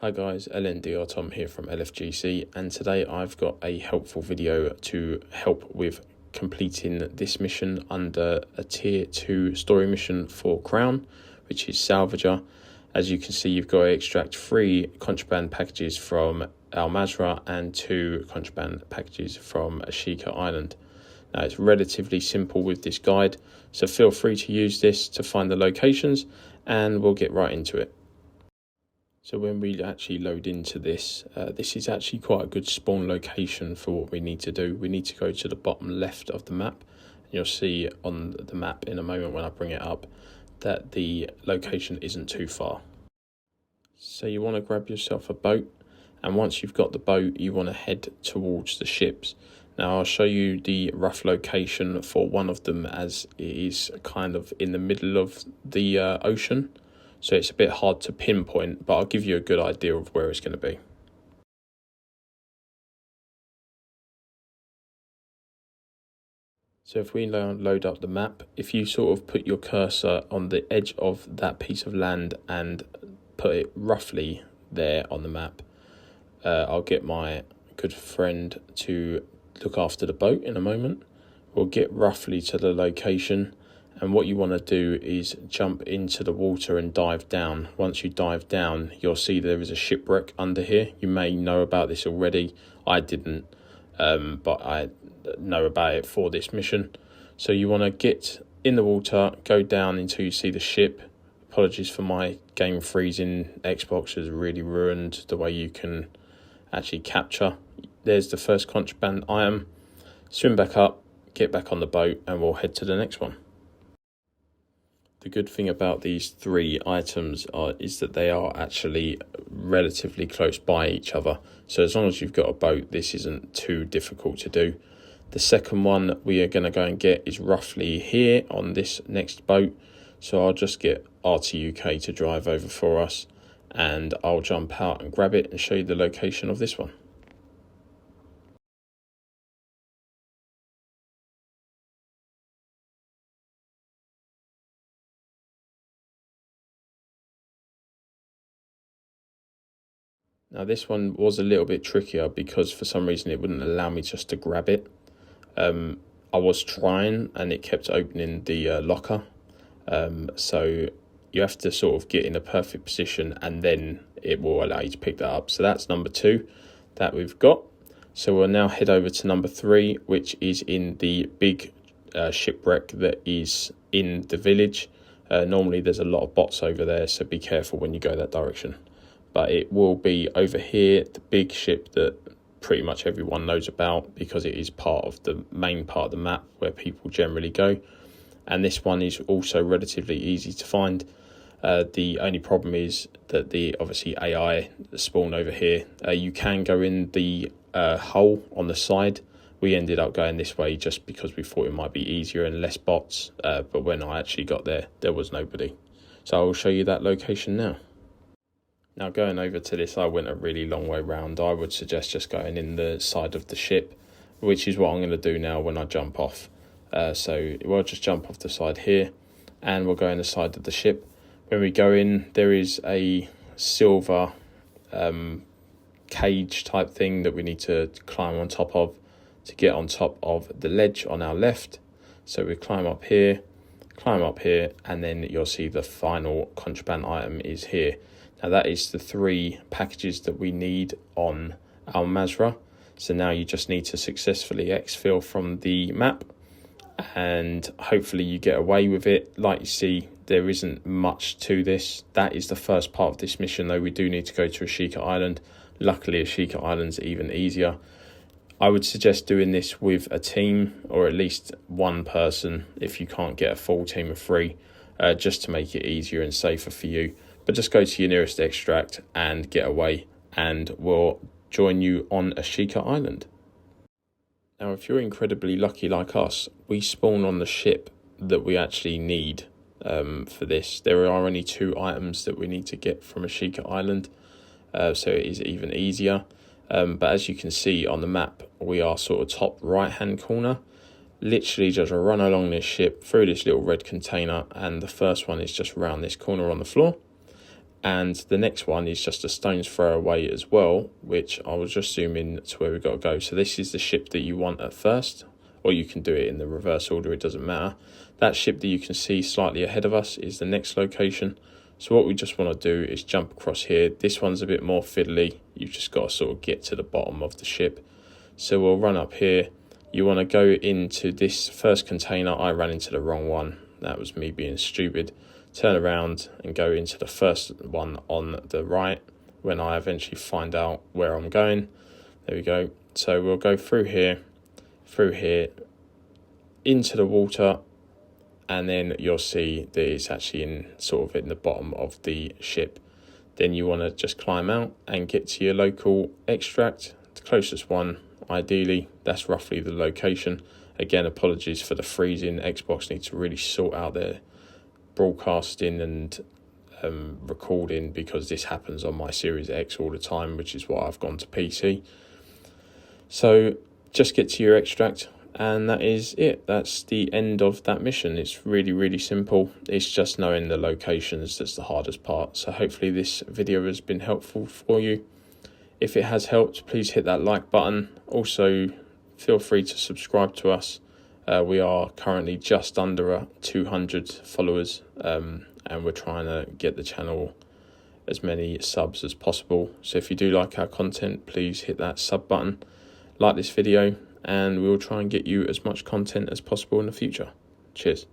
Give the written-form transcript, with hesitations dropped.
Hi guys, LNDR Tom here from LFGC, and today I've got a helpful video to help with completing this mission under a tier 2 story mission for Crown, which is Salvager. As you can see, you've got to extract 3 contraband packages from Al Mazrah and 2 contraband packages from Ashika Island. Now it's relatively simple with this guide, so feel free to use this to find the locations and we'll get right into it. So when we actually load into this, this is actually quite a good spawn location for what we need to do. We need to go to the bottom left of the map. You'll see on the map in a moment when I bring it up that the location isn't too far. So you want to grab yourself a boat, and once you've got the boat, you want to head towards the ships. Now I'll show you the rough location for one of them, as it is kind of in the middle of the ocean. So it's a bit hard to pinpoint, but I'll give you a good idea of where it's going to be. So if we load up the map, if you sort of put your cursor on the edge of that piece of land and put it roughly there on the map, I'll get my good friend to look after the boat in a moment. We'll get roughly to the location. And what you want to do is jump into the water and dive down. Once you dive down, you'll see there is a shipwreck under here. You may know about this already. I didn't, but I know about it for this mission. So you want to get in the water, go down until you see the ship. Apologies for my game freezing. Xbox has really ruined the way you can actually capture. There's the first contraband item. Swim back up, get back on the boat, and we'll head to the next one. The good thing about these 3 items is that they are actually relatively close by each other. So as long as you've got a boat, this isn't too difficult to do. The second one we are going to go and get is roughly here on this next boat. So I'll just get RTUK to drive over for us, and I'll jump out and grab it and show you the location of this one. Now this one was a little bit trickier because for some reason it wouldn't allow me just to grab it. I was trying and it kept opening the locker. So you have to sort of get in a perfect position and then it will allow you to pick that up. So that's number 2 that we've got. So we'll now head over to number 3, which is in the big shipwreck that is in the village. Normally there's a lot of bots over there, so be careful when you go that direction. But it will be over here, the big ship that pretty much everyone knows about because it is part of the main part of the map where people generally go. And this one is also relatively easy to find. The only problem is that the obviously AI spawn over here. You can go in the hole on the side. We ended up going this way just because we thought it might be easier and less bots. But when I actually got there, there was nobody. So I will show you that location now. Now going over to this, I went a really long way round. I would suggest just going in the side of the ship, which is what I'm going to do now when I jump off. So we'll just jump off the side here and we'll go in the side of the ship. When we go in, there is a silver cage type thing that we need to climb on top of to get on top of the ledge on our left. So we climb up here, and then you'll see the final contraband item is here. Now that is the 3 packages that we need on Al Mazrah. So now you just need to successfully exfil from the map and hopefully you get away with it. Like you see, there isn't much to this. That is the first part of this mission though. We do need to go to Ashika Island. Luckily Ashika Island's even easier. I would suggest doing this with a team or at least one person if you can't get a full team of 3, just to make it easier and safer for you. But just go to your nearest extract and get away, and we'll join you on Ashika Island. Now, if you're incredibly lucky like us, we spawn on the ship that we actually need for this. There are only 2 items that we need to get from Ashika Island, so it is even easier. But as you can see on the map, we are sort of top right-hand corner. Literally just run along this ship through this little red container, and the first one is just around this corner on the floor. And the next one is just a stone's throw away as well, which I will just zoom in to where we've got to go. So this is the ship that you want at first, or you can do it in the reverse order, it doesn't matter. That ship that you can see slightly ahead of us is the next location. So what we just want to do is jump across here. This one's a bit more fiddly. You've just got to sort of get to the bottom of the ship. So we'll run up here. You want to go into this first container. I ran into the wrong one. That was me being stupid. Turn around and go into the first one on the right when I eventually find out where I'm going. There we go. So we'll go through here, into the water, and then you'll see that it's actually in the bottom of the ship. Then you want to just climb out and get to your local extract, the closest one ideally. That's roughly the location. Again, apologies for the freezing. Xbox needs to really sort out their broadcasting and recording, because this happens on my Series X all the time, which is why I've gone to PC. So just get to your extract, and that is it. That's the end of that mission. It's really, really simple. It's just knowing the locations that's the hardest part. So hopefully this video has been helpful for you. If it has helped, please hit that like button. Also, feel free to subscribe to us. We are currently just under 200 followers, and we're trying to get the channel as many subs as possible. So if you do like our content, please hit that sub button, like this video, and we'll try and get you as much content as possible in the future. Cheers.